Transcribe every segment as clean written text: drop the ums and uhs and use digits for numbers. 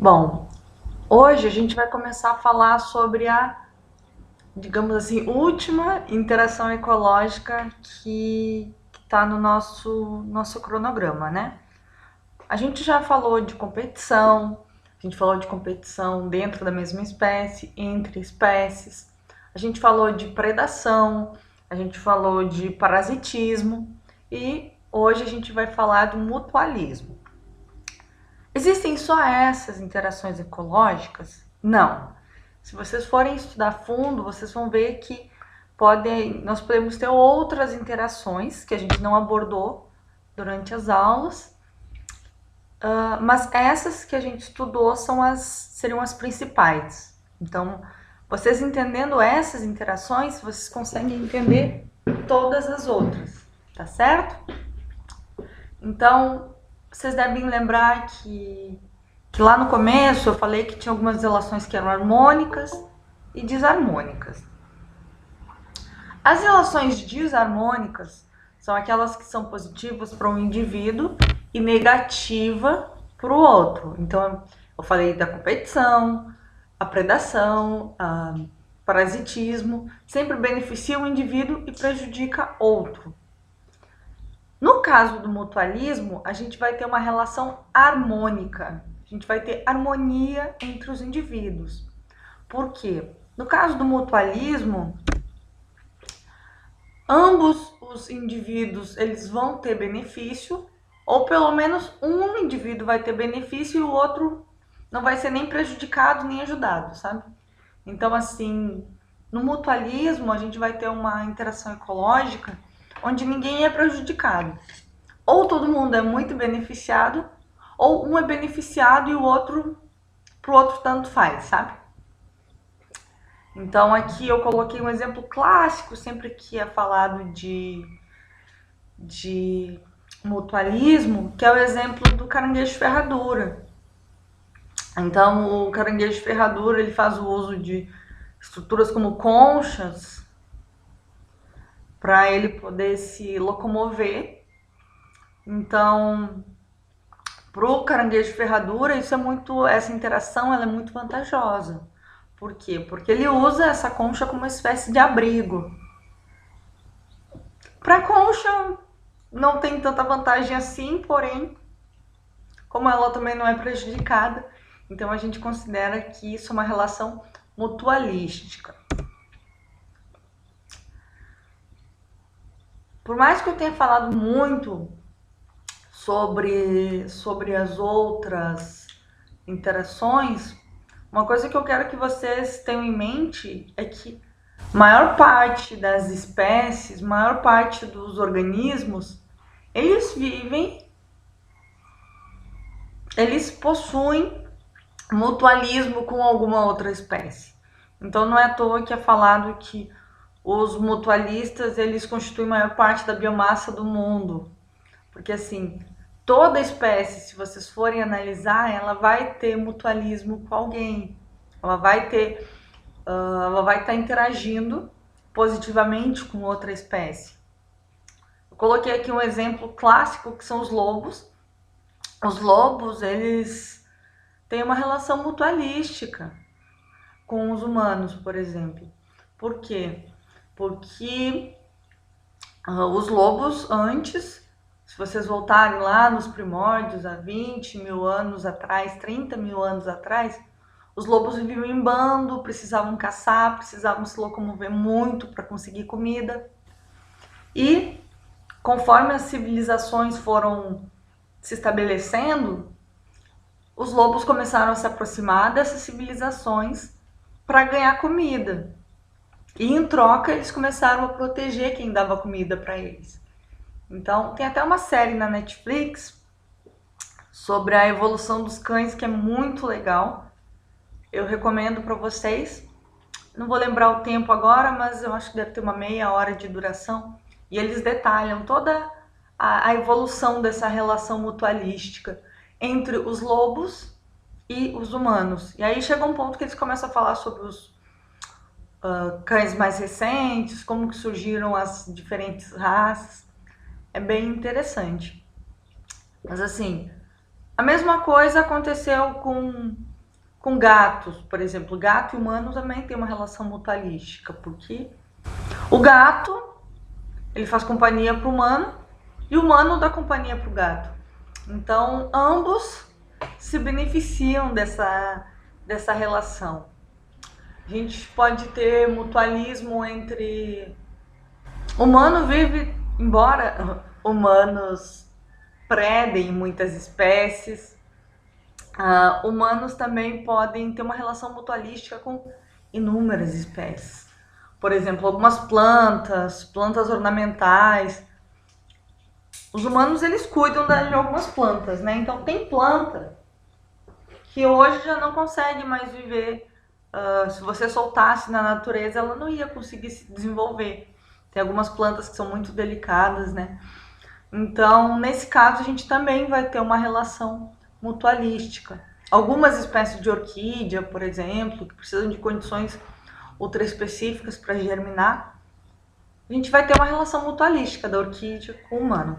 Bom, hoje a gente vai começar a falar sobre a, digamos assim, última interação ecológica que está no nosso cronograma, né? A gente já falou de competição, a gente falou de competição dentro da mesma espécie, entre espécies, a gente falou de predação, a gente falou de parasitismo e hoje a gente vai falar do mutualismo. Existem só essas interações ecológicas? Não. Se vocês forem estudar a fundo, vocês vão ver que nós podemos ter outras interações que a gente não abordou durante as aulas, mas essas que a gente estudou seriam as principais. Então, vocês entendendo essas interações, vocês conseguem entender todas as outras, tá certo? Então, vocês devem lembrar que lá no começo eu falei que tinha algumas relações que eram harmônicas e desarmônicas. As relações desarmônicas são aquelas que são positivas para um indivíduo e negativa para o outro. Então, eu falei da competição, a predação, o parasitismo, sempre beneficia um indivíduo e prejudica outro. No caso do mutualismo, a gente vai ter uma relação harmônica. A gente vai ter harmonia entre os indivíduos. Por quê? No caso do mutualismo, ambos os indivíduos eles vão ter benefício, ou pelo menos um indivíduo vai ter benefício e o outro não vai ser nem prejudicado nem ajudado, sabe? Então, assim, no mutualismo a gente vai ter uma interação ecológica onde ninguém é prejudicado. Ou todo mundo é muito beneficiado, ou um é beneficiado e o outro, pro outro tanto faz, sabe? Então aqui eu coloquei um exemplo clássico, sempre que é falado de mutualismo, que é o exemplo do caranguejo ferradura. Então o caranguejo ferradura ele faz o uso de estruturas como conchas para ele poder se locomover. Então, pro caranguejo ferradura, essa interação ela é muito vantajosa. Por quê? Porque ele usa essa concha como uma espécie de abrigo. Para a concha não tem tanta vantagem assim, porém, como ela também não é prejudicada, então a gente considera que isso é uma relação mutualística. Por mais que eu tenha falado muito sobre as outras interações, uma coisa que eu quero que vocês tenham em mente é que maior parte das espécies, maior parte dos organismos, eles possuem mutualismo com alguma outra espécie. Então não é à toa que é falado que os mutualistas, eles constituem maior parte da biomassa do mundo. Porque assim, toda espécie, se vocês forem analisar, ela vai ter mutualismo com alguém. Ela vai estar interagindo positivamente com outra espécie. Eu coloquei aqui um exemplo clássico que são os lobos. Os lobos, eles têm uma relação mutualística com os humanos, por exemplo. Por quê? Porque os lobos antes, se vocês voltarem lá nos primórdios, há 20 mil anos atrás, 30 mil anos atrás, os lobos viviam em bando, precisavam caçar, precisavam se locomover muito para conseguir comida. E conforme as civilizações foram se estabelecendo, os lobos começaram a se aproximar dessas civilizações para ganhar comida. E em troca eles começaram a proteger quem dava comida para eles. Então tem até uma série na Netflix sobre a evolução dos cães que é muito legal. Eu recomendo para vocês. Não vou lembrar o tempo agora, mas eu acho que deve ter uma meia hora de duração. E eles detalham toda a evolução dessa relação mutualística entre os lobos e os humanos. E aí chega um ponto que eles começam a falar sobre os cães mais recentes, como que surgiram as diferentes raças. É bem interessante. Mas assim, a mesma coisa aconteceu com com gatos, por exemplo. Gato e humano também tem uma relação mutualística, porque o gato, ele faz companhia para o humano e o humano dá companhia para o gato. Então, ambos se beneficiam dessa relação. A gente pode ter mutualismo entre... Humano vive, embora humanos predem muitas espécies, humanos também podem ter uma relação mutualística com inúmeras espécies. Por exemplo, algumas plantas ornamentais. Os humanos, eles cuidam de algumas plantas, né? Então, tem planta que hoje já não consegue mais viver. Se você soltasse na natureza, ela não ia conseguir se desenvolver. Tem algumas plantas que são muito delicadas, né? Então, nesse caso, a gente também vai ter uma relação mutualística. Algumas espécies de orquídea, por exemplo, que precisam de condições ultra específicas para germinar, a gente vai ter uma relação mutualística da orquídea com o humano.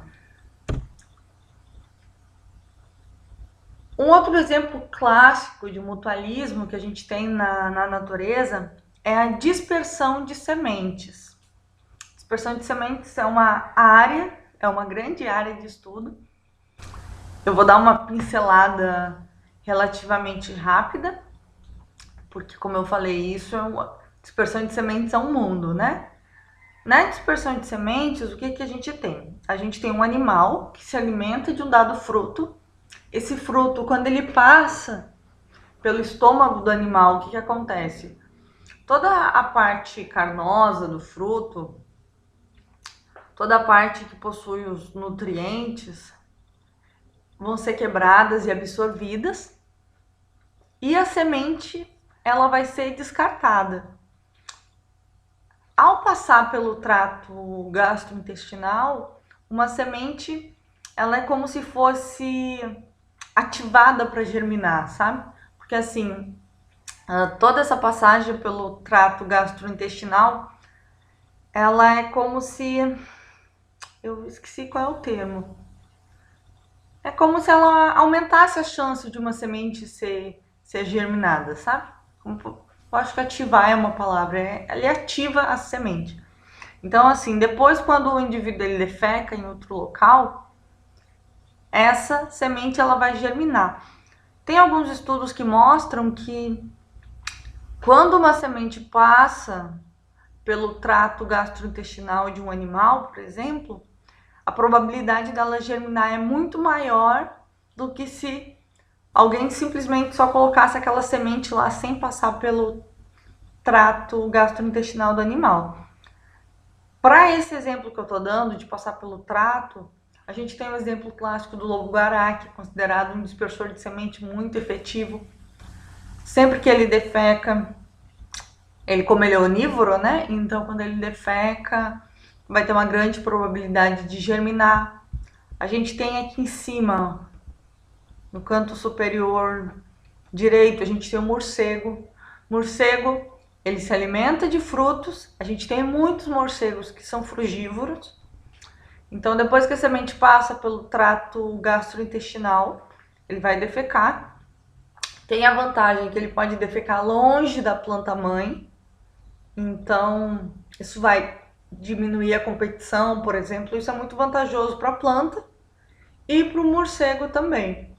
Um outro exemplo clássico de mutualismo que a gente tem na natureza é a dispersão de sementes. Dispersão de sementes é uma grande área de estudo. Eu vou dar uma pincelada relativamente rápida, porque, como eu falei, dispersão de sementes é um mundo, né? Na dispersão de sementes, o que a gente tem? A gente tem um animal que se alimenta de um dado fruto. Esse fruto, quando ele passa pelo estômago do animal, o que acontece? Toda a parte carnosa do fruto, toda a parte que possui os nutrientes, vão ser quebradas e absorvidas, e a semente, ela vai ser descartada. Ao passar pelo trato gastrointestinal, uma semente, ela é como se fosse ativada para germinar, sabe? Porque assim, toda essa passagem pelo trato gastrointestinal, ela é como se... Eu esqueci qual é o termo. É como se ela aumentasse a chance de uma semente ser germinada, sabe? Eu acho que ativar é uma palavra, ele ativa a semente. Então, assim, depois, quando o indivíduo ele defeca em outro local, essa semente ela vai germinar. Tem alguns estudos que mostram que quando uma semente passa pelo trato gastrointestinal de um animal, por exemplo, a probabilidade dela germinar é muito maior do que se alguém simplesmente só colocasse aquela semente lá sem passar pelo trato gastrointestinal do animal. Para esse exemplo que eu estou dando, de passar pelo trato, a gente tem o exemplo clássico do lobo-guará, que é considerado um dispersor de semente muito efetivo. Sempre que ele defeca, como ele é onívoro, né? Então, quando ele defeca, vai ter uma grande probabilidade de germinar. A gente tem aqui em cima, no canto superior direito, a gente tem o morcego. Morcego, ele se alimenta de frutos. A gente tem muitos morcegos que são frugívoros. Então, depois que a semente passa pelo trato gastrointestinal, ele vai defecar. Tem a vantagem que ele pode defecar longe da planta mãe. Então, isso vai diminuir a competição, por exemplo. Isso é muito vantajoso para a planta e para o morcego também.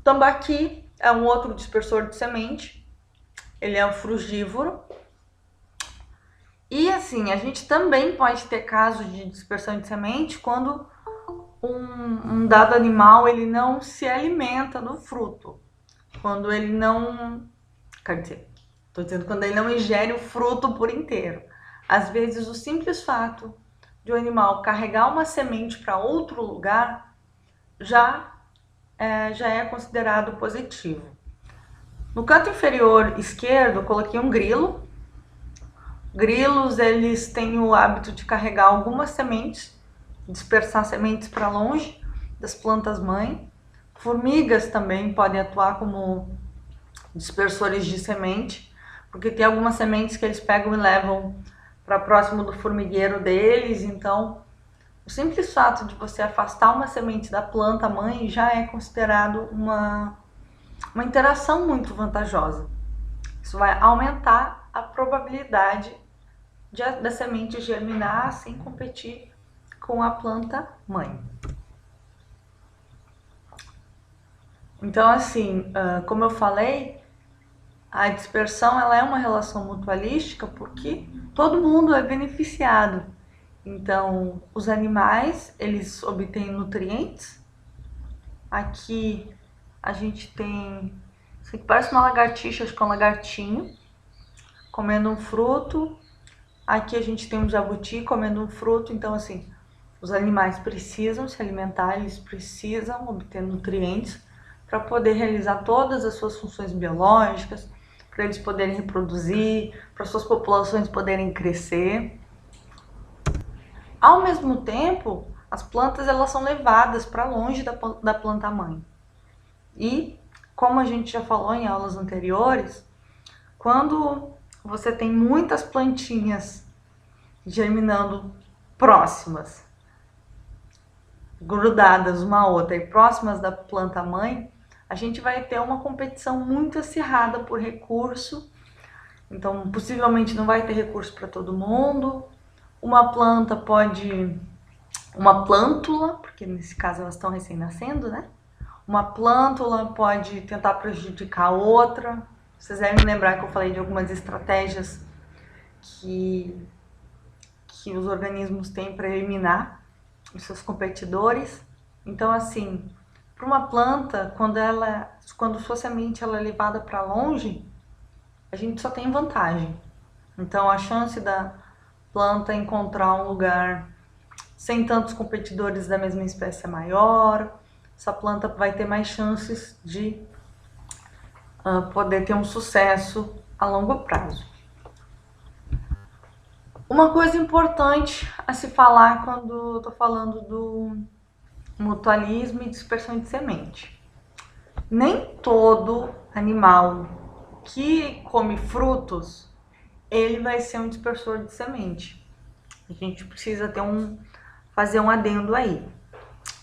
O tambaqui é um outro dispersor de semente. Ele é um frugívoro. E assim, a gente também pode ter casos de dispersão de semente quando um dado animal ele não se alimenta do fruto. Quando ele não... Quer dizer, estou dizendo quando ele não ingere o fruto por inteiro. Às vezes, o simples fato de o animal carregar uma semente para outro lugar já é considerado positivo. No canto inferior esquerdo, eu coloquei um grilo. Grilos, eles têm o hábito de carregar algumas sementes, dispersar sementes para longe das plantas mãe. Formigas também podem atuar como dispersores de semente, porque tem algumas sementes que eles pegam e levam para próximo do formigueiro deles. Então, o simples fato de você afastar uma semente da planta mãe já é considerado uma interação muito vantajosa. Isso vai aumentar a probabilidade da semente germinar sem competir com a planta mãe. Então, assim, como eu falei, a dispersão ela é uma relação mutualística porque todo mundo é beneficiado. Então, os animais, eles obtêm nutrientes. Aqui a gente tem, isso aqui parece uma lagartixa, acho que é um lagartinho, comendo um fruto. Aqui a gente tem um jabuti comendo um fruto. Então, assim, os animais precisam se alimentar, eles precisam obter nutrientes para poder realizar todas as suas funções biológicas, para eles poderem reproduzir, para suas populações poderem crescer. Ao mesmo tempo, as plantas elas são levadas para longe da planta mãe. E, como a gente já falou em aulas anteriores, quando você tem muitas plantinhas germinando próximas, grudadas uma à outra e próximas da planta mãe, a gente vai ter uma competição muito acirrada por recurso. Então, possivelmente não vai ter recurso para todo mundo. Uma plântula, porque nesse caso elas estão recém-nascendo, né? Uma plântula pode tentar prejudicar a outra. Vocês devem lembrar que eu falei de algumas estratégias que os organismos têm para eliminar os seus competidores. Então, assim, para uma planta, quando sua semente ela é levada para longe, a gente só tem vantagem. Então, a chance da planta encontrar um lugar sem tantos competidores da mesma espécie é maior. Essa planta vai ter mais chances de poder ter um sucesso a longo prazo. Uma coisa importante a se falar quando estou falando do mutualismo e dispersão de semente. Nem todo animal que come frutos, ele vai ser um dispersor de semente. A gente precisa fazer um adendo aí.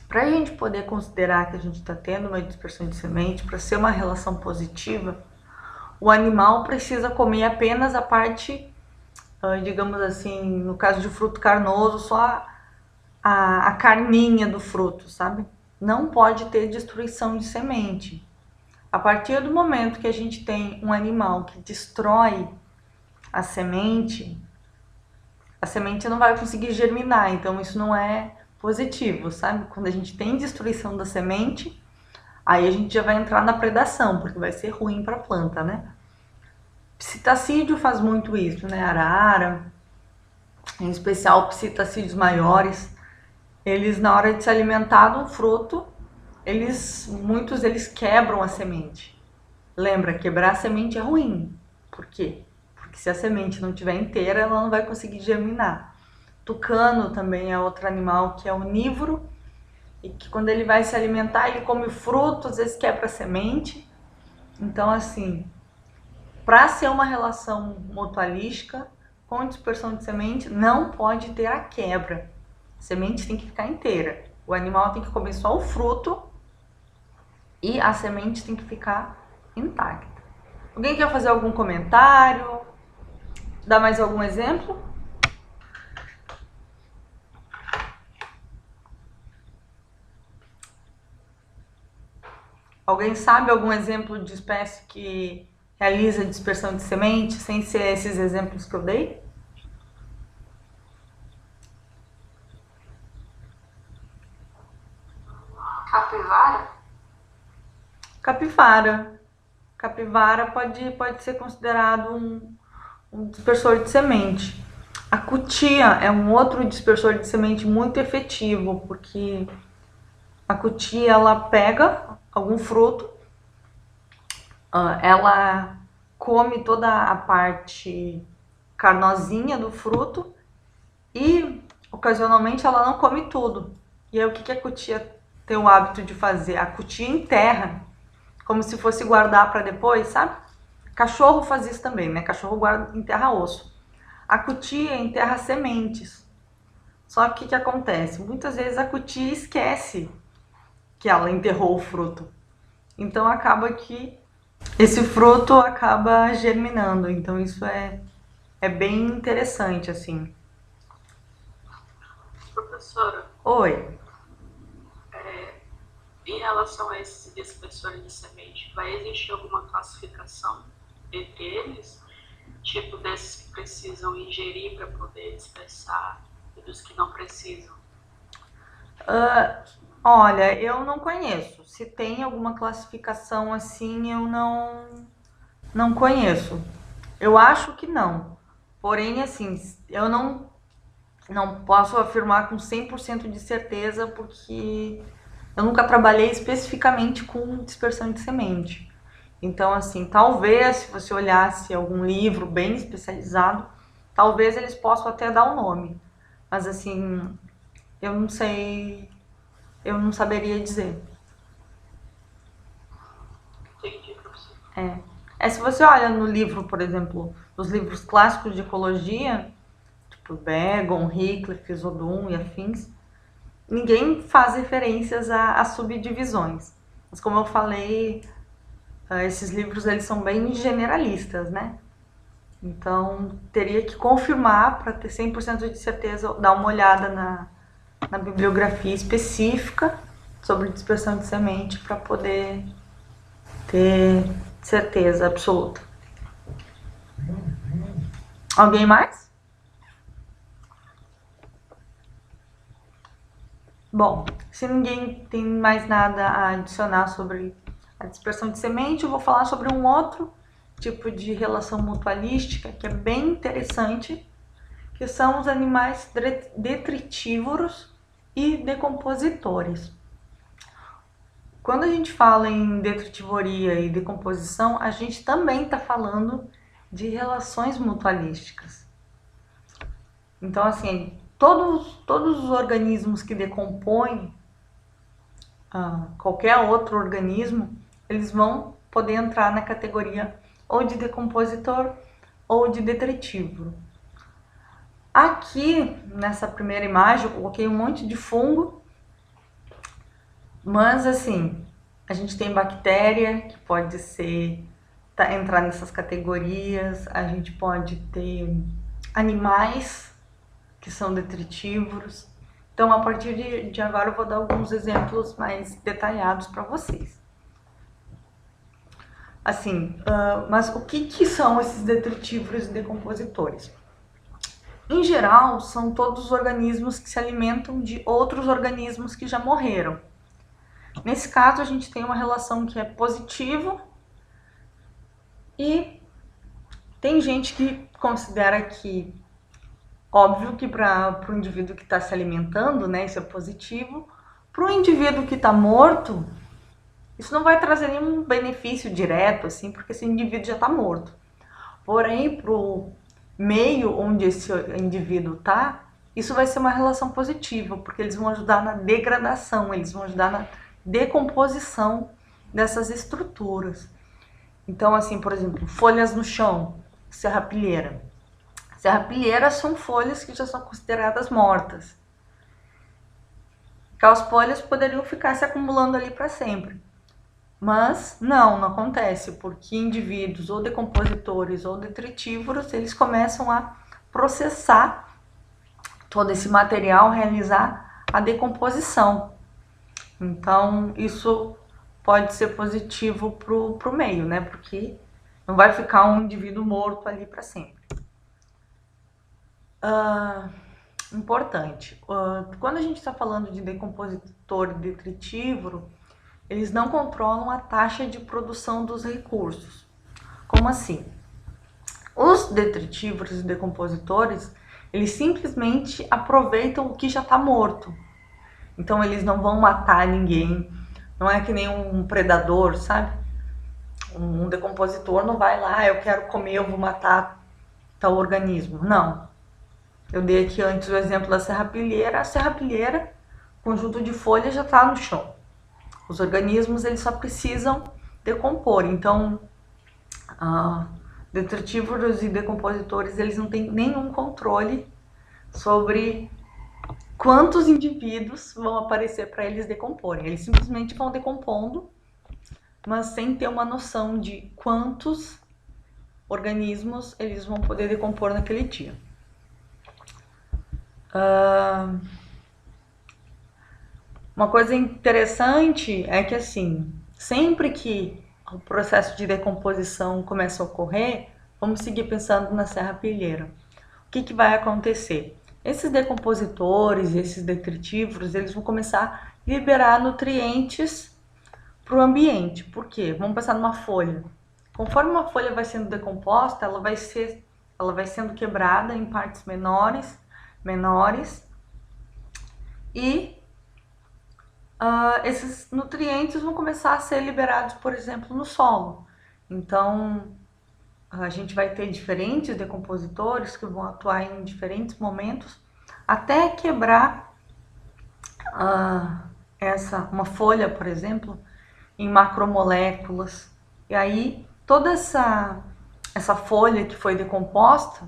Para a gente poder considerar que a gente está tendo uma dispersão de semente, para ser uma relação positiva, o animal precisa comer apenas a parte, digamos assim, no caso de fruto carnoso, só a carninha do fruto, sabe? Não pode ter destruição de semente. A partir do momento que a gente tem um animal que destrói a semente não vai conseguir germinar, então isso não é positivo, sabe? Quando a gente tem destruição da semente, aí a gente já vai entrar na predação, porque vai ser ruim para a planta, né? Psitacídeo faz muito isso, né? Arara, em especial psitacídeos maiores, eles na hora de se alimentar do fruto, muitos deles quebram a semente. Lembra, quebrar a semente é ruim. Por quê? Porque se a semente não estiver inteira, ela não vai conseguir germinar. Tucano também é outro animal que é onívoro e que quando ele vai se alimentar, ele come frutos, às vezes quebra a semente. Então, assim, para ser uma relação mutualística com dispersão de semente, não pode ter a quebra. A semente tem que ficar inteira. O animal tem que comer só o fruto e a semente tem que ficar intacta. Alguém quer fazer algum comentário? Dar mais algum exemplo? Alguém sabe algum exemplo de espécie que realiza dispersão de semente sem ser esses exemplos que eu dei? Capivara? Capivara pode ser considerado um dispersor de semente. A cutia é um outro dispersor de semente muito efetivo, porque a cutia ela pega algum fruto, ela come toda a parte carnosinha do fruto e ocasionalmente ela não come tudo. E aí o que a cutia tem o hábito de fazer? A cutia enterra, como se fosse guardar para depois, sabe? Cachorro faz isso também, né? Cachorro enterra osso. A cutia enterra sementes. Só que o que acontece? Muitas vezes a cutia esquece que ela enterrou o fruto. Então acaba que esse fruto acaba germinando. Então isso é bem interessante, assim. Professora, Oi. em relação a esses dispersores de semente, vai existir alguma classificação entre eles? Tipo, desses que precisam ingerir para poder dispersar e dos que não precisam? Olha, eu não conheço. Se tem alguma classificação assim, eu não conheço. Eu acho que não. Porém, assim, eu não posso afirmar com 100% de certeza porque eu nunca trabalhei especificamente com dispersão de semente. Então, assim, talvez se você olhasse algum livro bem especializado, talvez eles possam até dar o nome. Mas assim, eu não sei, eu não saberia dizer. Entendi, professor. Se você olha no livro, por exemplo, nos livros clássicos de ecologia, tipo Begon, Hickler, Zodum e afins, ninguém faz referências a subdivisões. Mas como eu falei, esses livros eles são bem generalistas, né? Então teria que confirmar para ter 100% de certeza, dar uma olhada na bibliografia específica sobre dispersão de semente para poder ter certeza absoluta. Alguém mais? Bom, se ninguém tem mais nada a adicionar sobre a dispersão de semente, eu vou falar sobre um outro tipo de relação mutualística que é bem interessante, que são os animais detritívoros e decompositores. Quando a gente fala em detritivoria e decomposição, a gente também está falando de relações mutualísticas. Então, assim, todos os organismos que decompõem qualquer outro organismo, eles vão poder entrar na categoria ou de decompositor ou de detritívoro. Aqui, nessa primeira imagem, eu coloquei um monte de fungo, mas assim, a gente tem bactéria, que pode entrar nessas categorias, a gente pode ter animais, que são detritívoros. Então, a partir de agora, eu vou dar alguns exemplos mais detalhados para vocês. Assim, mas o que são esses detritívoros e decompositores? Em geral, são todos os organismos que se alimentam de outros organismos que já morreram. Nesse caso, a gente tem uma relação que é positiva e tem gente que considera que, óbvio que para o indivíduo que está se alimentando, né, isso é positivo. Para o indivíduo que está morto, isso não vai trazer nenhum benefício direto, assim, porque esse indivíduo já está morto. Porém, para o meio onde esse indivíduo está, isso vai ser uma relação positiva, porque eles vão ajudar na degradação, eles vão ajudar na decomposição dessas estruturas. Então, assim, por exemplo, folhas no chão, serrapilheira. Serrapilheiras são folhas que já são consideradas mortas. Aquelas folhas poderiam ficar se acumulando ali para sempre. Mas não acontece, porque indivíduos ou decompositores ou detritívoros, eles começam a processar todo esse material, realizar a decomposição. Então, isso pode ser positivo para o meio, né? Porque não vai ficar um indivíduo morto ali para sempre. Importante, quando a gente está falando de decompositor e detritívoro, eles não controlam a taxa de produção dos recursos. Como assim? Os detritívoros e decompositores, eles simplesmente aproveitam o que já está morto. Então eles não vão matar ninguém. Não é que nem um predador, sabe? Um decompositor não vai lá, eu quero comer, eu vou matar tal organismo. Não. Eu dei aqui antes o exemplo da serrapilheira. A serrapilheira, conjunto de folhas, já está no chão. Os organismos eles só precisam decompor. Então, detritívoros e decompositores eles não têm nenhum controle sobre quantos indivíduos vão aparecer para eles decomporem. Eles simplesmente vão decompondo mas sem ter uma noção de quantos organismos eles vão poder decompor naquele dia. Uma coisa interessante é que, assim, sempre que o processo de decomposição começa a ocorrer, vamos seguir pensando na serrapilheira. O que vai acontecer? Esses decompositores, esses detritívoros, eles vão começar a liberar nutrientes para o ambiente. Por quê? Vamos pensar numa folha. Conforme uma folha vai sendo decomposta, ela vai sendo quebrada em partes menores e esses nutrientes vão começar a ser liberados, por exemplo, no solo. Então, a gente vai ter diferentes decompositores que vão atuar em diferentes momentos até quebrar uma folha, por exemplo, em macromoléculas. E aí, toda essa folha que foi decomposta,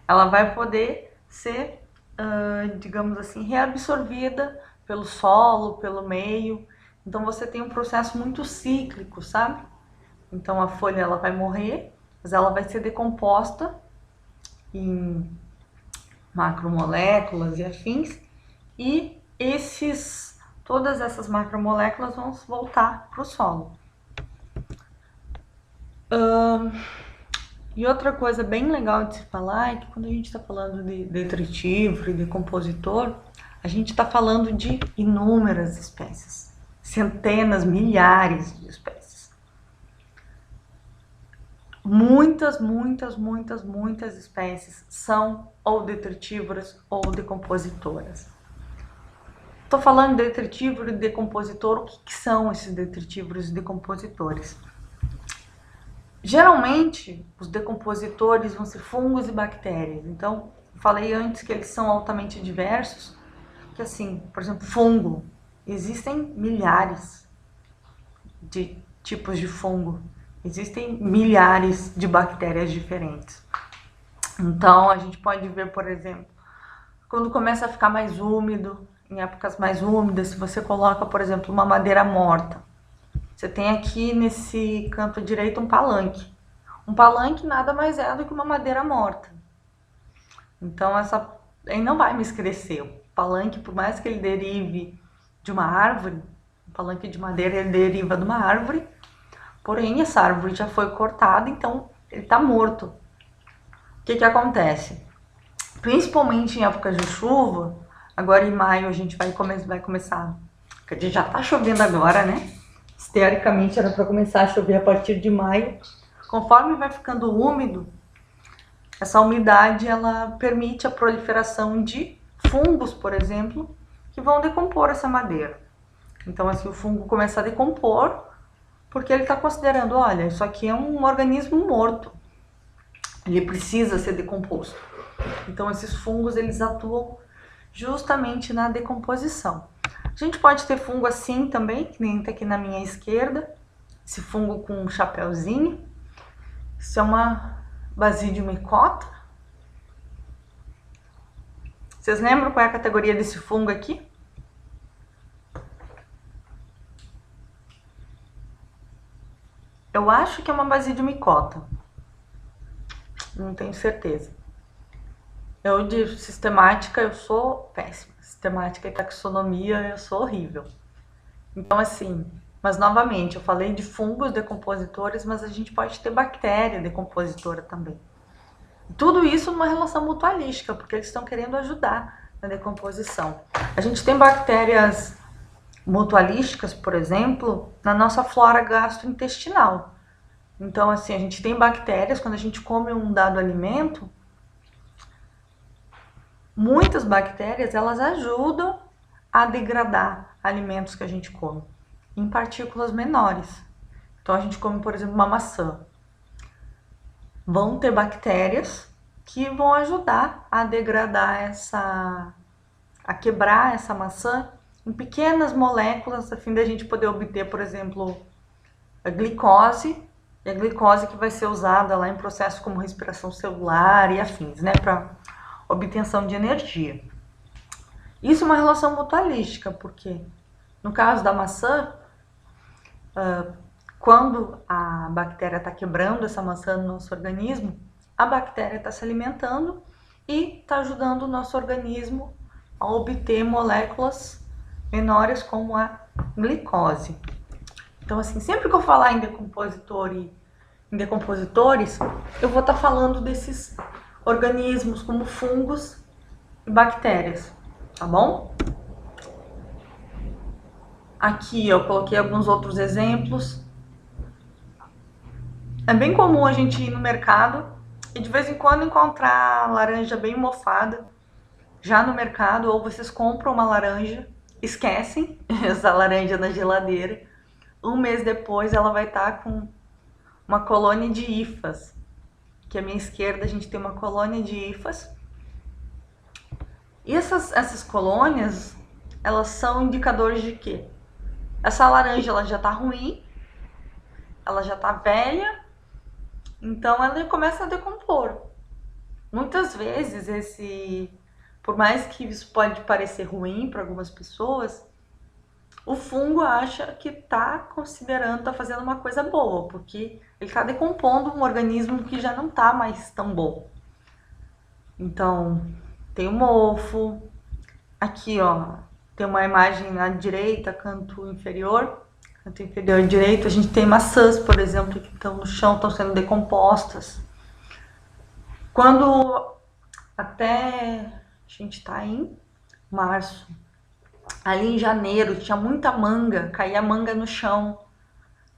ela vai poder ser, digamos assim, reabsorvida pelo solo, pelo meio. Então você tem um processo muito cíclico, sabe? Então a folha ela vai morrer, mas ela vai ser decomposta em macromoléculas e afins, e todas essas macromoléculas vão voltar para o solo. E outra coisa bem legal de se falar é que quando a gente está falando de detritívoro e decompositor, a gente está falando de inúmeras espécies, centenas, milhares de espécies. Muitas espécies são ou detritívoras ou decompositoras. Estou falando de detritívoro e decompositor. O que são esses detritívoros e decompositores? Geralmente, os decompositores vão ser fungos e bactérias. Então, eu falei antes que eles são altamente diversos, que assim, por exemplo, fungo. Existem milhares de tipos de fungo. Existem milhares de bactérias diferentes. Então, a gente pode ver, por exemplo, quando começa a ficar mais úmido, em épocas mais úmidas, se você coloca, por exemplo, uma madeira morta. Você tem aqui nesse canto direito um palanque. Um palanque nada mais é do que uma madeira morta. Então, aí não vai mais crescer. O palanque, por mais que ele derive de uma árvore, o palanque de madeira ele deriva de uma árvore, porém essa árvore já foi cortada, então ele está morto. O que acontece? Principalmente em épocas de chuva, agora em maio a gente vai começar, porque já está chovendo agora, né? Teoricamente era para começar a chover a partir de maio. Conforme vai ficando úmido, essa umidade ela permite a proliferação de fungos, por exemplo, que vão decompor essa madeira. Então assim, o fungo começa a decompor porque ele está considerando, olha, isso aqui é um organismo morto, ele precisa ser decomposto. Então esses fungos eles atuam justamente na decomposição. A gente pode ter fungo assim também, que nem tá aqui na minha esquerda, esse fungo com um chapéuzinho. Isso é uma Basidium micota. Vocês lembram qual é a categoria desse fungo aqui? Eu acho que é uma Basidium micota. Não tenho certeza. Eu de sistemática eu sou péssima. Sistemática e taxonomia eu sou horrível. Então assim, mas novamente, eu falei de fungos decompositores, mas a gente pode ter bactéria decompositora também. Tudo isso numa relação mutualística, porque eles estão querendo ajudar na decomposição. A gente tem bactérias mutualísticas, por exemplo, na nossa flora gastrointestinal. Então assim, a gente tem bactérias, quando a gente come um dado alimento, muitas bactérias, elas ajudam a degradar alimentos que a gente come, em partículas menores. Então, a gente come, por exemplo, uma maçã. Vão ter bactérias que vão ajudar a degradar a quebrar essa maçã em pequenas moléculas, a fim da gente poder obter, por exemplo, a glicose, e a glicose que vai ser usada lá em processos como respiração celular e afins, né, para obtenção de energia. Isso é uma relação mutualística, porque no caso da maçã, quando a bactéria está quebrando essa maçã no nosso organismo, a bactéria está se alimentando e está ajudando o nosso organismo a obter moléculas menores como a glicose. Então, assim, sempre que eu falar em decompositores, eu vou estar falando desses organismos como fungos e bactérias, tá bom? Aqui eu coloquei alguns outros exemplos. É bem comum a gente ir no mercado e de vez em quando encontrar laranja bem mofada já no mercado, ou vocês compram uma laranja, esquecem essa laranja na geladeira, um mês depois ela vai estar com uma colônia de hifas. Aqui à minha esquerda a gente tem uma colônia de hifas. E essas colônias, elas são indicadores de quê? Essa laranja ela já tá ruim, ela já tá velha, então ela começa a decompor. Muitas vezes por mais que isso pode parecer ruim para algumas pessoas, o fungo acha que tá considerando, tá fazendo uma coisa boa, porque ele tá decompondo um organismo que já não tá mais tão bom. Então, tem o mofo. Aqui, ó, tem uma imagem na direita, canto inferior direito, a gente tem maçãs, por exemplo, que estão no chão, estão sendo decompostas. Quando até a gente tá em março, ali em janeiro tinha muita manga, caía manga no chão.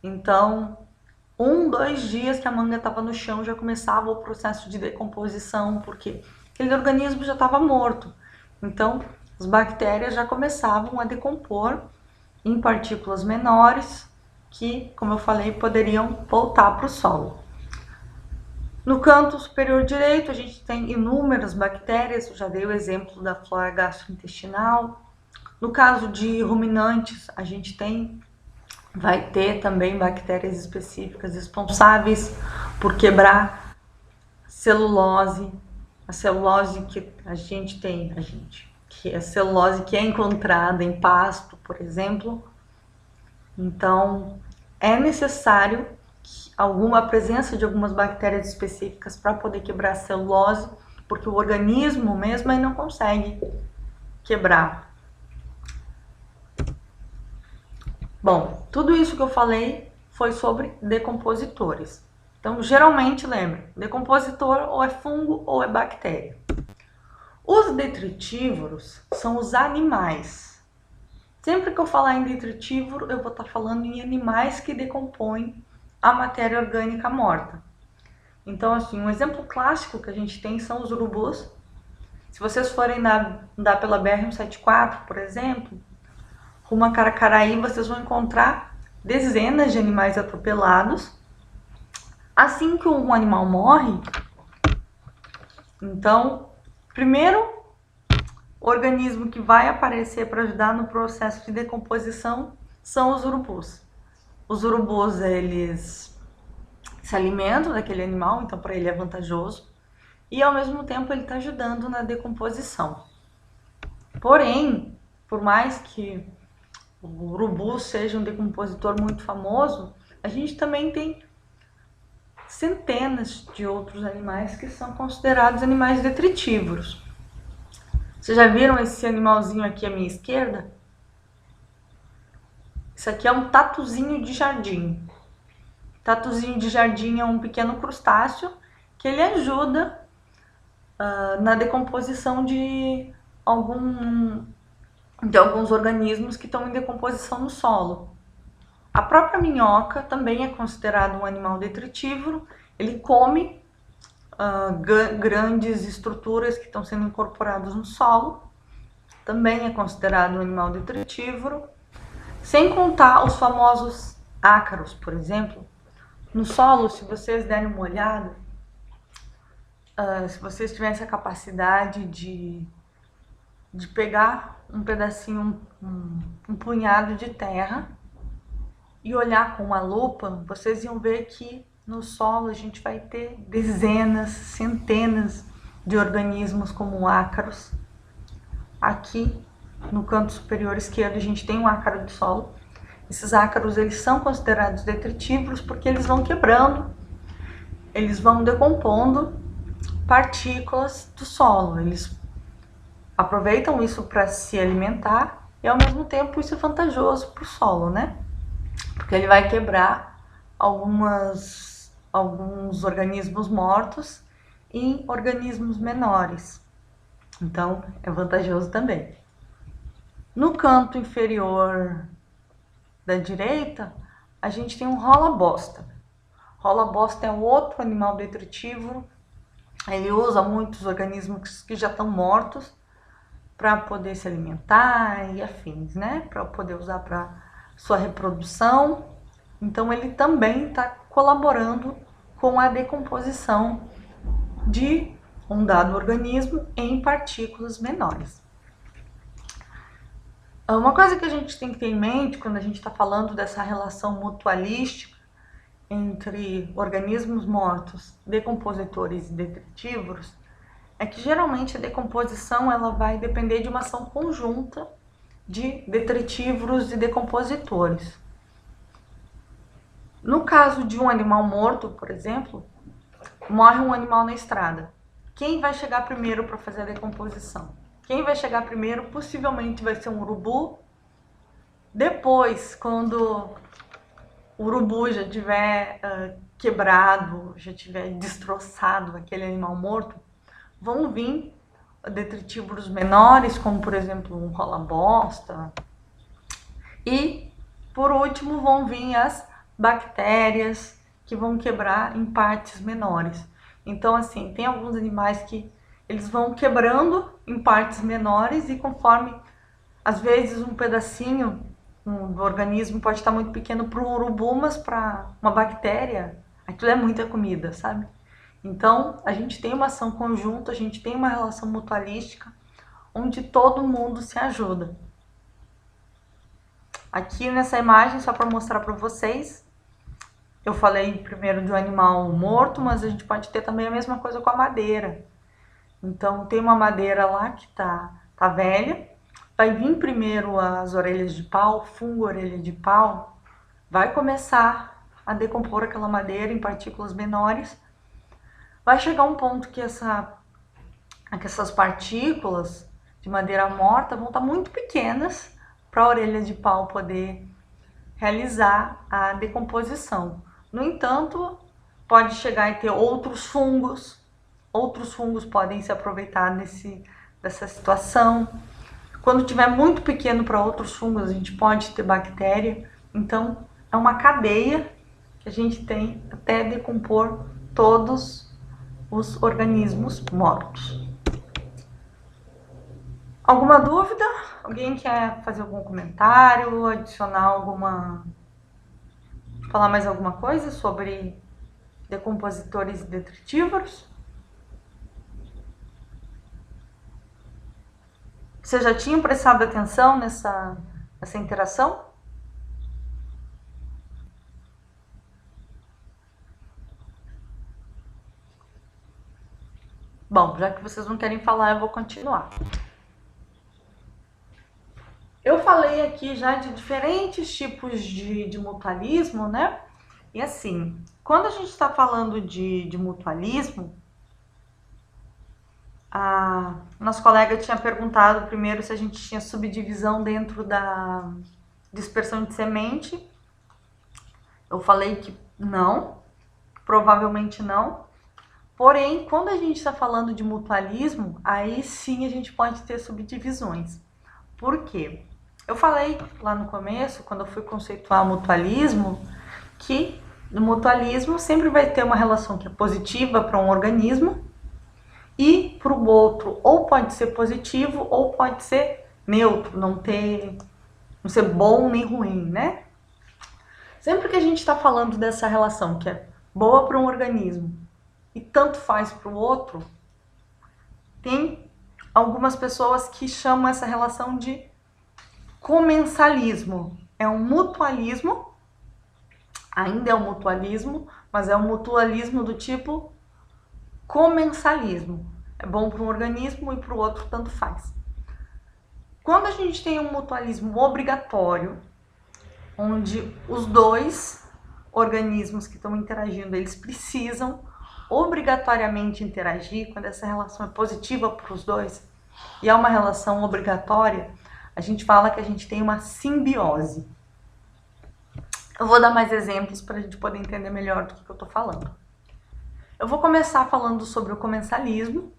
Então, 2 dias que a manga estava no chão já começava o processo de decomposição, porque aquele organismo já estava morto. Então, as bactérias já começavam a decompor em partículas menores que, como eu falei, poderiam voltar para o solo. No canto superior direito, a gente tem inúmeras bactérias, eu já dei o exemplo da flora gastrointestinal. No caso de ruminantes, a gente vai ter também bactérias específicas responsáveis por quebrar celulose, a celulose que a gente tem, que é a celulose que é encontrada em pasto, por exemplo. Então, é necessário a presença de algumas bactérias específicas para poder quebrar a celulose, porque o organismo mesmo aí não consegue quebrar. Bom, tudo isso que eu falei foi sobre decompositores. Então, geralmente, lembra, decompositor ou é fungo ou é bactéria. Os detritívoros são os animais. Sempre que eu falar em detritívoro, eu vou estar falando em animais que decompõem a matéria orgânica morta. Então, assim, um exemplo clássico que a gente tem são os urubus. Se vocês forem andar pela BR-174, por exemplo, rumo a Caracaraí, vocês vão encontrar dezenas de animais atropelados. Assim que um animal morre, então, primeiro organismo que vai aparecer para ajudar no processo de decomposição são os urubus. Os urubus, eles se alimentam daquele animal, então para ele é vantajoso. E ao mesmo tempo ele está ajudando na decomposição. Porém, por mais que o urubu seja um decompositor muito famoso, a gente também tem centenas de outros animais que são considerados animais detritívoros. Vocês já viram esse animalzinho aqui à minha esquerda? Isso aqui é um tatuzinho de jardim. Tatuzinho de jardim é um pequeno crustáceo que ele ajuda na decomposição de alguns organismos que estão em decomposição no solo. A própria minhoca também é considerado um animal detritívoro. Ele come grandes estruturas que estão sendo incorporadas no solo. Também é considerado um animal detritívoro. Sem contar os famosos ácaros, por exemplo. No solo, se vocês derem uma olhada, se vocês tivessem a capacidade de pegar um pedacinho, um punhado de terra e olhar com uma lupa, vocês iam ver que no solo a gente vai ter dezenas, centenas de organismos como ácaros. Aqui no canto superior esquerdo a gente tem um ácaro de solo Esses ácaros, eles são considerados detritívoros porque eles vão quebrando, eles vão decompondo partículas do solo. Eles aproveitam isso para se alimentar e, ao mesmo tempo, isso é vantajoso para o solo, né? Porque ele vai quebrar alguns organismos mortos em organismos menores. Então, é vantajoso também. No canto inferior da direita, a gente tem um rola-bosta. Rola-bosta é outro animal detritívoro. Ele usa muitos organismos que já estão mortos para poder se alimentar e afins, né? Para poder usar para sua reprodução. Então, ele também está colaborando com a decomposição de um dado organismo em partículas menores. Uma coisa que a gente tem que ter em mente quando a gente está falando dessa relação mutualística entre organismos mortos, decompositores e detritívoros, é que geralmente a decomposição ela vai depender de uma ação conjunta de detritívoros e decompositores. No caso de um animal morto, por exemplo, morre um animal na estrada. Quem vai chegar primeiro para fazer a decomposição? Quem vai chegar primeiro possivelmente vai ser um urubu. Depois, quando o urubu já tiver quebrado, já tiver destroçado aquele animal morto, vão vir detritívoros menores, como por exemplo um rola-bosta. E, por último, vão vir as bactérias que vão quebrar em partes menores. Então, assim, tem alguns animais que eles vão quebrando em partes menores e conforme, às vezes, um pedacinho do organismo pode estar muito pequeno para um urubu, mas para uma bactéria, aquilo é muita comida, sabe? Então, a gente tem uma ação conjunta, a gente tem uma relação mutualística, onde todo mundo se ajuda. Aqui nessa imagem, só para mostrar para vocês, eu falei primeiro de um animal morto, mas a gente pode ter também a mesma coisa com a madeira. Então, tem uma madeira lá que tá velha, vai vir primeiro as orelhas de pau, fungo orelha de pau, vai começar a decompor aquela madeira em partículas menores, vai chegar um ponto que essas partículas de madeira morta vão estar muito pequenas para a orelha de pau poder realizar a decomposição. No entanto, pode chegar e ter outros fungos podem se aproveitar dessa situação. Quando tiver muito pequeno para outros fungos, a gente pode ter bactéria. Então, é uma cadeia que a gente tem até decompor todos os organismos mortos. Alguma dúvida? Alguém quer fazer algum comentário, adicionar falar mais alguma coisa sobre decompositores e detritívoros? Vocês já tinham prestado atenção nessa interação? Bom, já que vocês não querem falar, eu vou continuar. Eu falei aqui já de diferentes tipos de mutualismo, né? E assim, quando a gente está falando de mutualismo, a nossa colega tinha perguntado primeiro se a gente tinha subdivisão dentro da dispersão de semente. Eu falei que não, provavelmente não. Porém, quando a gente está falando de mutualismo, aí sim a gente pode ter subdivisões. Por quê? Eu falei lá no começo, quando eu fui conceituar mutualismo, que no mutualismo sempre vai ter uma relação que é positiva para um organismo e para o outro ou pode ser positivo ou pode ser neutro, não ser bom nem ruim, né? Sempre que a gente está falando dessa relação que é boa para um organismo e tanto faz para o outro, tem algumas pessoas que chamam essa relação de comensalismo. É um mutualismo, ainda é um mutualismo, mas é um mutualismo do tipo comensalismo. É bom para um organismo e para o outro tanto faz. Quando a gente tem um mutualismo obrigatório, onde os dois organismos que estão interagindo, eles precisam obrigatoriamente interagir, quando essa relação é positiva para os dois, e é uma relação obrigatória, a gente fala que a gente tem uma simbiose. Eu vou dar mais exemplos para a gente poder entender melhor do que eu estou falando. Eu vou começar falando sobre o comensalismo.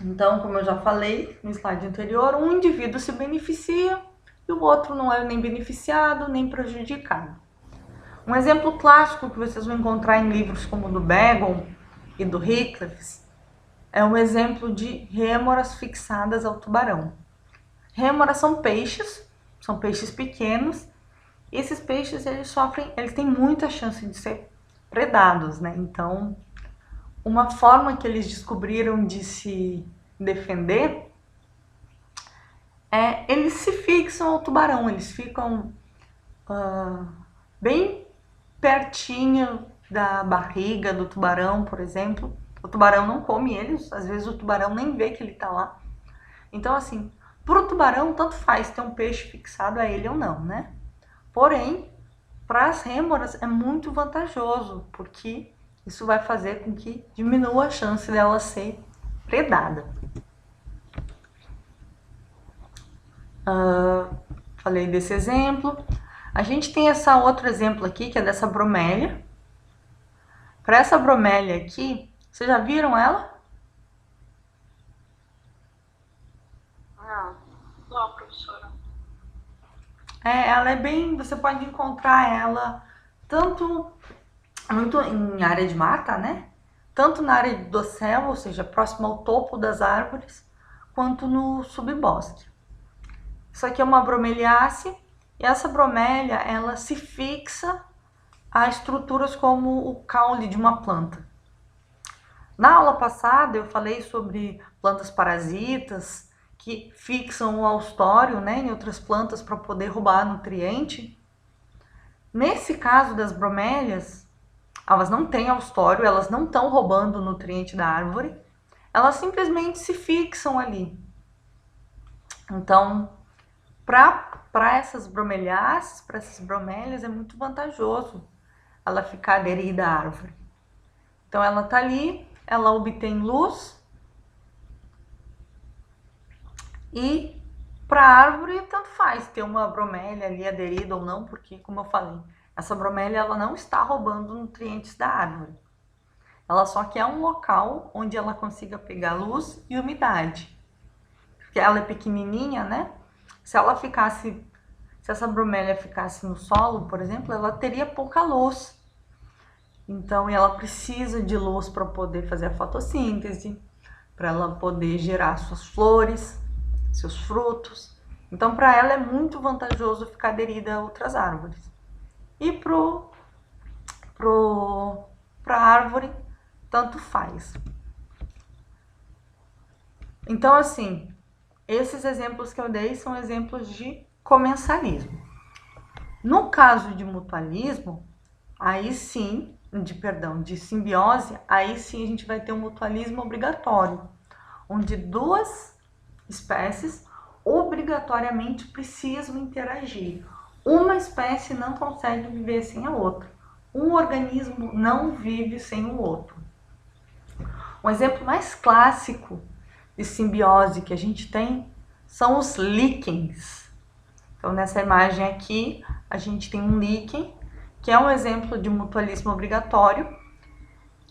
Então, como eu já falei no slide anterior, um indivíduo se beneficia e o outro não é nem beneficiado nem prejudicado. Um exemplo clássico que vocês vão encontrar em livros como o do Begon e do Hickleff é um exemplo de rêmoras fixadas ao tubarão. Rêmoras são peixes pequenos, e esses peixes eles têm muita chance de ser predados, né? Então, uma forma que eles descobriram de se defender é eles se fixam ao tubarão, eles ficam bem pertinho da barriga do tubarão, por exemplo. O tubarão não come eles, às vezes o tubarão nem vê que ele tá lá. Então, assim, pro tubarão, tanto faz ter um peixe fixado a ele ou não, né? Porém, para as rêmoras é muito vantajoso, porque isso vai fazer com que diminua a chance dela ser predada. Falei desse exemplo. A gente tem esse outro exemplo aqui, que é dessa bromélia. Para essa bromélia aqui, vocês já viram ela? Não, professora. Ela é bem... Você pode encontrar ela tanto muito em área de mata, né? Tanto na área do dossel, ou seja, próximo ao topo das árvores, quanto no subbosque. Isso aqui é uma bromeliácea, e essa bromélia, ela se fixa a estruturas como o caule de uma planta. Na aula passada eu falei sobre plantas parasitas que fixam o austório, né, em outras plantas para poder roubar nutriente. Nesse caso das bromélias, elas não têm austório, elas não estão roubando o nutriente da árvore, elas simplesmente se fixam ali. Então, para essas bromeliáceas, para essas bromélias, é muito vantajoso ela ficar aderida à árvore. Então, ela está ali, ela obtém luz, e para a árvore, tanto faz ter uma bromélia ali aderida ou não, porque, como eu falei, essa bromélia ela não está roubando nutrientes da árvore. Ela só quer um local onde ela consiga pegar luz e umidade. Porque ela é pequenininha, né? Se essa bromélia ficasse no solo, por exemplo, ela teria pouca luz. Então, ela precisa de luz para poder fazer a fotossíntese, para ela poder gerar suas flores, seus frutos. Então, para ela é muito vantajoso ficar aderida a outras árvores. E para a árvore, tanto faz. Então, assim, esses exemplos que eu dei são exemplos de comensalismo. No caso de mutualismo, aí sim, de simbiose, aí sim a gente vai ter um mutualismo obrigatório, onde duas espécies obrigatoriamente precisam interagir. Uma espécie não consegue viver sem a outra. Um organismo não vive sem o outro. Um exemplo mais clássico de simbiose que a gente tem são os líquens. Então, nessa imagem aqui, a gente tem um líquen, que é um exemplo de mutualismo obrigatório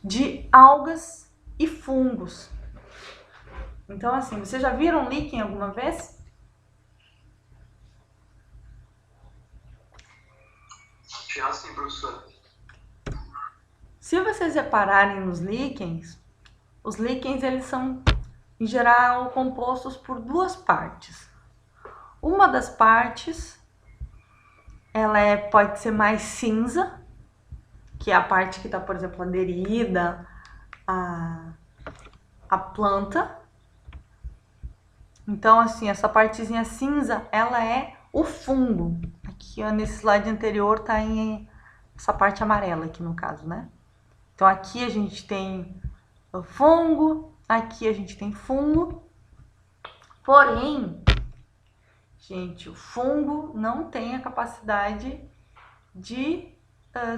de algas e fungos. Então, assim, vocês já viram um líquen alguma vez? Já sim, professora. Se vocês repararem nos líquens, os líquens eles são, em geral, compostos por duas partes. Uma das partes, pode ser mais cinza, que é a parte que está, por exemplo, aderida à planta. Então, assim, essa partezinha cinza, ela é o fungo. Aqui, ó, nesse slide anterior, tá em essa parte amarela aqui, no caso, né? Então, aqui a gente tem o fungo, aqui a gente tem fungo. Porém, Gente, o fungo não tem a capacidade de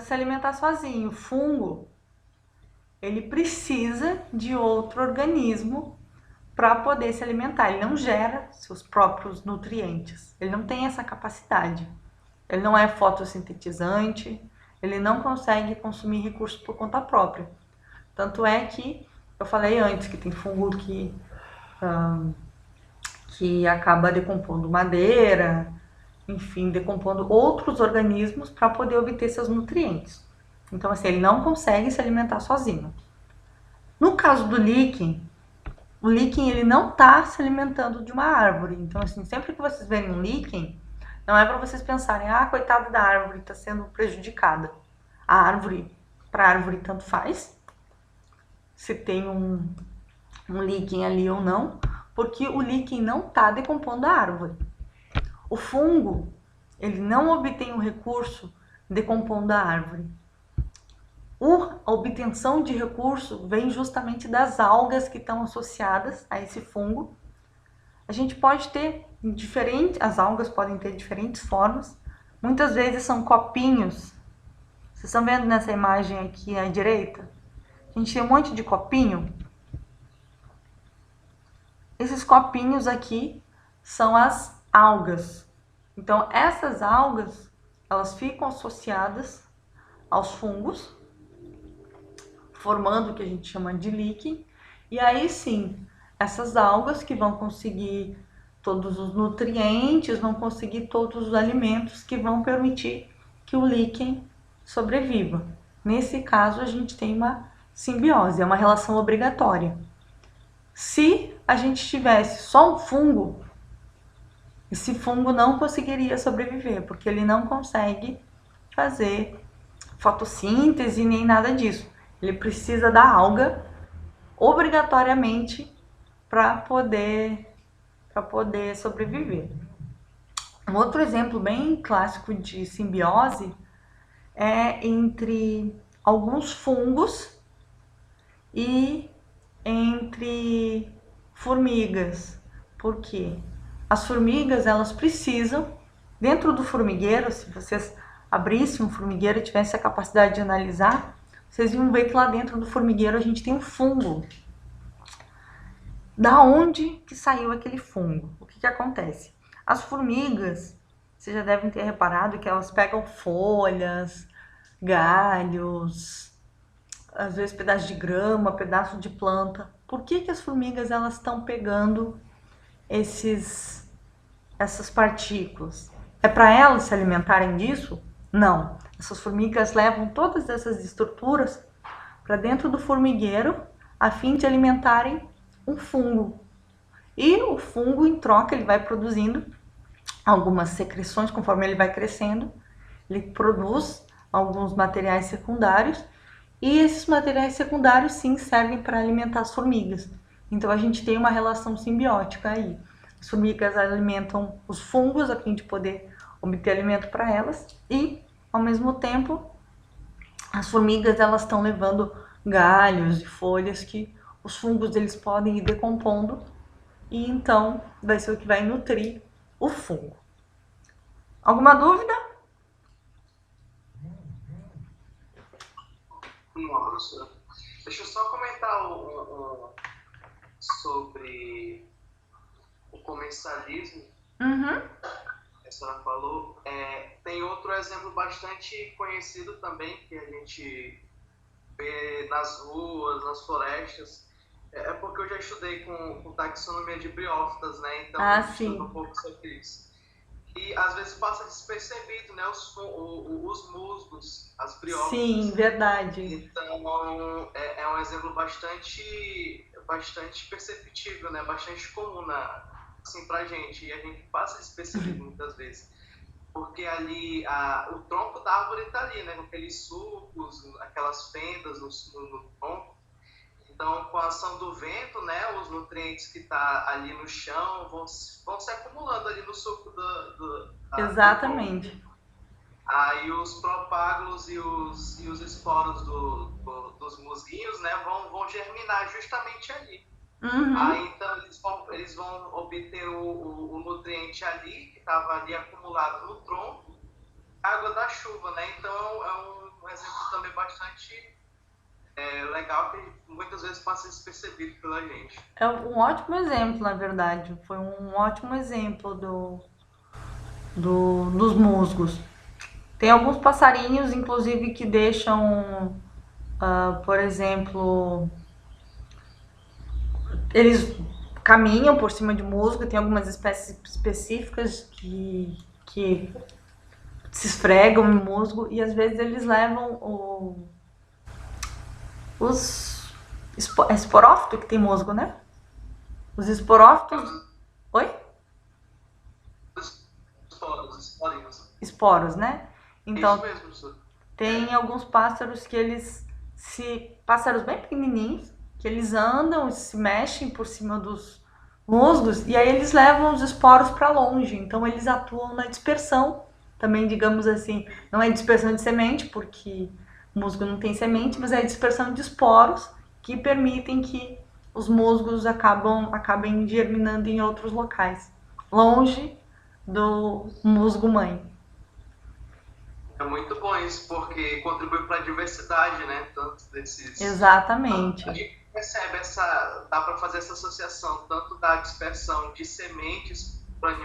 se alimentar sozinho. O fungo, ele precisa de outro organismo para poder se alimentar. Ele não gera seus próprios nutrientes. Ele não tem essa capacidade. Ele não é fotossintetizante, ele não consegue consumir recursos por conta própria. Tanto é que eu falei antes que tem fungo que acaba decompondo madeira, enfim, decompondo outros organismos para poder obter seus nutrientes. Então, assim, ele não consegue se alimentar sozinho. No caso do líquen, o líquen ele não está se alimentando de uma árvore. Então, assim, sempre que vocês verem um líquen, não é para vocês pensarem, ah, coitada da árvore, está sendo prejudicada. A árvore, para a árvore, tanto faz se tem um líquen ali ou não, porque o líquen não está decompondo a árvore. O fungo, ele não obtém um recurso decompondo a árvore. A obtenção de recurso vem justamente das algas que estão associadas a esse fungo. A gente pode ter as algas podem ter diferentes formas. Muitas vezes são copinhos. Vocês estão vendo nessa imagem aqui à direita? A gente tem um monte de copinho. Esses copinhos aqui são as algas. Então, essas algas, elas ficam associadas aos fungos, formando o que a gente chama de líquen. E aí sim, essas algas que vão conseguir todos os nutrientes, vão conseguir todos os alimentos que vão permitir que o líquen sobreviva. Nesse caso, a gente tem uma simbiose, é uma relação obrigatória. Se a gente tivesse só um fungo, esse fungo não conseguiria sobreviver, porque ele não consegue fazer fotossíntese nem nada disso. Ele precisa da alga obrigatoriamente para poder sobreviver. Um outro exemplo bem clássico de simbiose é entre alguns fungos e entre formigas. Por quê? As formigas, elas precisam, dentro do formigueiro, se vocês abrissem um formigueiro e tivessem a capacidade de analisar, vocês iam ver que lá dentro do formigueiro a gente tem um fungo. Da onde que saiu aquele fungo? O que acontece? As formigas, vocês já devem ter reparado que elas pegam folhas, galhos, às vezes pedaços de grama, pedaços de planta. Por que as formigas elas estão pegando essas partículas? É para elas se alimentarem disso? Não. Essas formigas levam todas essas estruturas para dentro do formigueiro a fim de alimentarem um fungo. E o fungo, em troca, ele vai produzindo algumas secreções conforme ele vai crescendo. Ele produz alguns materiais secundários e esses materiais secundários sim servem para alimentar as formigas. Então a gente tem uma relação simbiótica aí. As formigas alimentam os fungos a fim de poder obter alimento para elas e, ao mesmo tempo, as formigas elas estão levando galhos e folhas que os fungos eles podem ir decompondo e então vai ser o que vai nutrir o fungo. Alguma dúvida? Não, professora. Deixa eu só comentar sobre o comensalismo. Uhum. A senhora falou. Tem outro exemplo bastante conhecido também, que a gente vê nas ruas, nas florestas. É porque eu já estudei com taxonomia de briófitas, né? Então eu estudo um pouco sobre isso. E às vezes passa despercebido, né? Os musgos, as briófitas. Sim, verdade. Então é um exemplo bastante perceptível, né? Bastante comum assim, pra gente. E a gente passa despercebido muitas vezes. Porque ali o tronco da árvore está ali, né? Com aqueles sulcos, aquelas fendas no tronco. Então, com a ação do vento, né, os nutrientes que tá ali no chão vão se acumulando ali no suco Exatamente. Aí os propágulos e os esporos dos musguinhos, né, vão germinar justamente ali. Uhum. Aí então eles vão obter o nutriente ali, que estava ali acumulado no tronco, água da chuva, né? Então é um exemplo também bastante legal, que muitas vezes passa despercebido pela gente. É um ótimo exemplo, na verdade. Foi um ótimo exemplo dos musgos. Tem alguns passarinhos, inclusive, que deixam, por exemplo, eles caminham por cima de musgo. Tem algumas espécies específicas que se esfregam em musgo e às vezes eles levam os esporófito que tem musgo, né? Os esporófitos. Oi? Os polinhos. Esporos, né? Isso Então, mesmo, professor. tem alguns pássaros que eles pássaros bem pequenininhos, que eles andam e se mexem por cima dos musgos e aí eles levam os esporos para longe. Então, eles atuam na dispersão, também, digamos assim, não é dispersão de semente, porque o musgo não tem semente, mas é a dispersão de esporos que permitem que os musgos acabem germinando em outros locais, longe do musgo mãe. É muito bom isso, porque contribui para a diversidade, né? Tanto desses. A Exatamente. gente percebe essa. Dá para fazer essa associação, tanto da dispersão de sementes para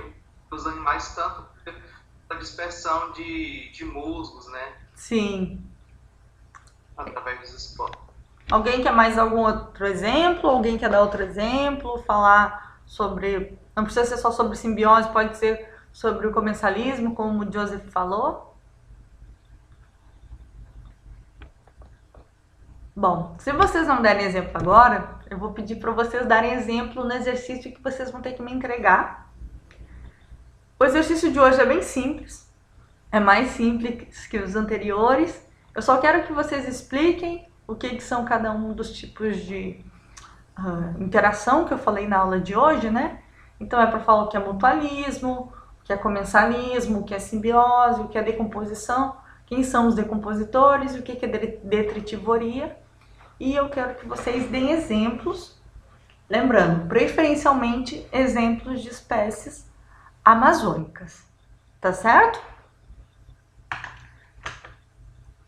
os animais, tanto da dispersão de musgos, né? Sim. Através dos esporos. Alguém quer mais algum outro exemplo? Alguém quer dar outro exemplo? Falar sobre. Não precisa ser só sobre simbiose, pode ser sobre o comensalismo, como o Joseph falou. Bom, se vocês não derem exemplo agora, eu vou pedir para vocês darem exemplo no exercício que vocês vão ter que me entregar. O exercício de hoje é bem simples, é mais simples que os anteriores. Eu só quero que vocês expliquem o que são cada um dos tipos de interação que eu falei na aula de hoje, né? Então é para falar o que é mutualismo, o que é comensalismo, o que é simbiose, o que é decomposição, quem são os decompositores, o que é detritivoria. E eu quero que vocês deem exemplos, lembrando, preferencialmente exemplos de espécies amazônicas, tá certo?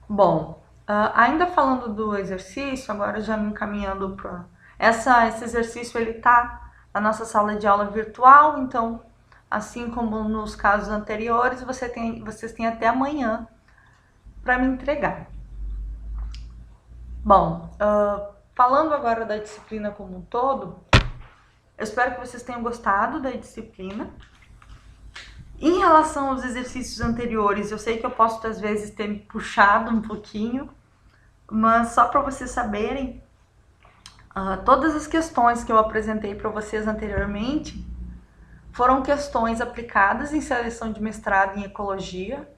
Bom, ainda falando do exercício, agora já me encaminhando para esse exercício, ele tá na nossa sala de aula virtual, então, assim como nos casos anteriores, vocês têm até amanhã para me entregar. Bom, falando agora da disciplina como um todo, eu espero que vocês tenham gostado da disciplina. Em relação aos exercícios anteriores, eu sei que eu posso às vezes ter me puxado um pouquinho, mas só para vocês saberem, todas as questões que eu apresentei para vocês anteriormente foram questões aplicadas em seleção de mestrado em ecologia.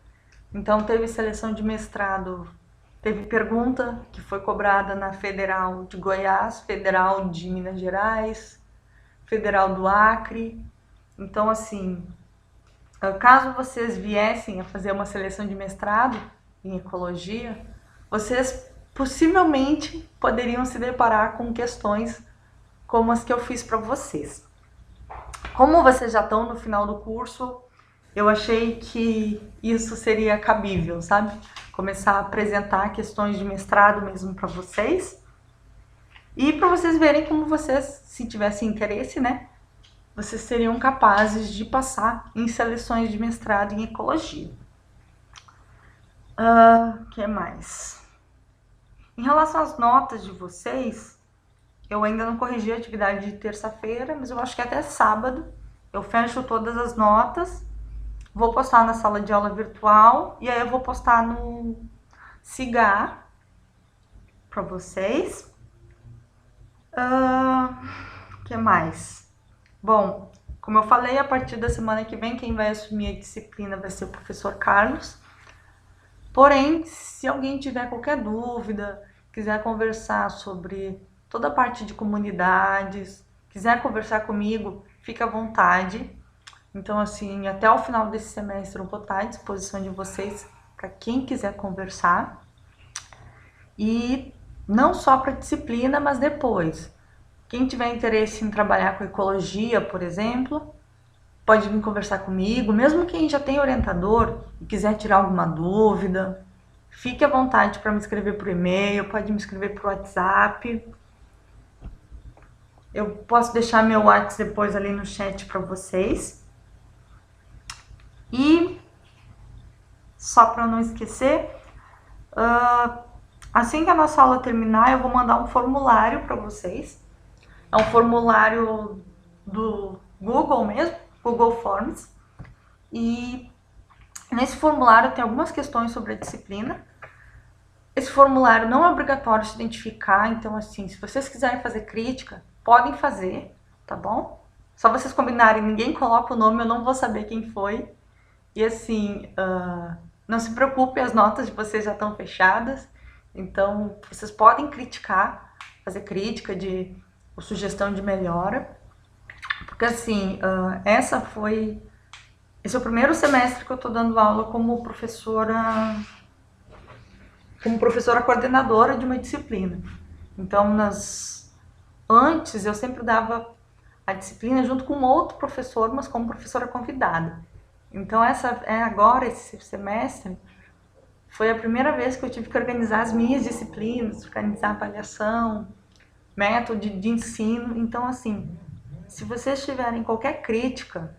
Então, teve seleção de mestrado, teve pergunta que foi cobrada na Federal de Goiás, Federal de Minas Gerais, Federal do Acre. Então, assim, caso vocês viessem a fazer uma seleção de mestrado em ecologia, vocês possivelmente poderiam se deparar com questões como as que eu fiz para vocês. Como vocês já estão no final do curso, eu achei que isso seria cabível, sabe? Começar a apresentar questões de mestrado mesmo para vocês. E para vocês verem como vocês, se tivessem interesse, né? Vocês seriam capazes de passar em seleções de mestrado em ecologia. Que mais? Em relação às notas de vocês, eu ainda não corrigi a atividade de terça-feira, mas eu acho que até sábado eu fecho todas as notas, vou postar na sala de aula virtual e aí eu vou postar no Cigar para vocês. Que mais? Bom, como eu falei, a partir da semana que vem, quem vai assumir a disciplina vai ser o professor Carlos. Porém, se alguém tiver qualquer dúvida, quiser conversar sobre toda a parte de comunidades, quiser conversar comigo, fique à vontade. Então, assim, até o final desse semestre eu vou estar à disposição de vocês para quem quiser conversar. E não só para disciplina, mas depois. Quem tiver interesse em trabalhar com ecologia, por exemplo, pode vir conversar comigo. Mesmo quem já tem orientador e quiser tirar alguma dúvida, fique à vontade para me escrever por e-mail, pode me escrever por WhatsApp. Eu posso deixar meu WhatsApp depois ali no chat para vocês. E só para não esquecer, assim que a nossa aula terminar, eu vou mandar um formulário para vocês. É um formulário do Google mesmo, Google Forms. E nesse formulário tem algumas questões sobre a disciplina. Esse formulário não é obrigatório se identificar, então assim, se vocês quiserem fazer crítica, podem fazer, tá bom? Só vocês combinarem, ninguém coloca o nome, eu não vou saber quem foi. E assim, não se preocupe, as notas de vocês já estão fechadas, então vocês podem criticar, fazer crítica ou sugestão de melhora, porque assim, esse é o primeiro semestre que eu estou dando aula como professora coordenadora de uma disciplina. Então, antes eu sempre dava a disciplina junto com outro professor, mas como professora convidada. Então, agora, esse semestre, foi a primeira vez que eu tive que organizar as minhas disciplinas, organizar avaliação, método de ensino. Então, assim, se vocês tiverem qualquer crítica,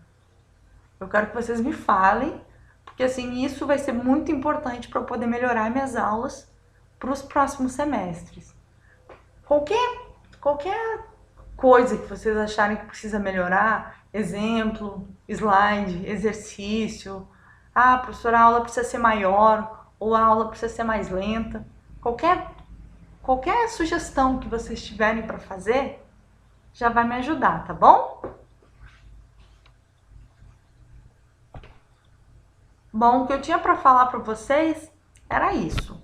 eu quero que vocês me falem, porque assim, isso vai ser muito importante para eu poder melhorar minhas aulas para os próximos semestres. Qualquer coisa que vocês acharem que precisa melhorar, exemplo, slide, exercício, professora, a aula precisa ser maior, ou a aula precisa ser mais lenta, qualquer sugestão que vocês tiverem para fazer, já vai me ajudar, tá bom? Bom, o que eu tinha para falar para vocês era isso.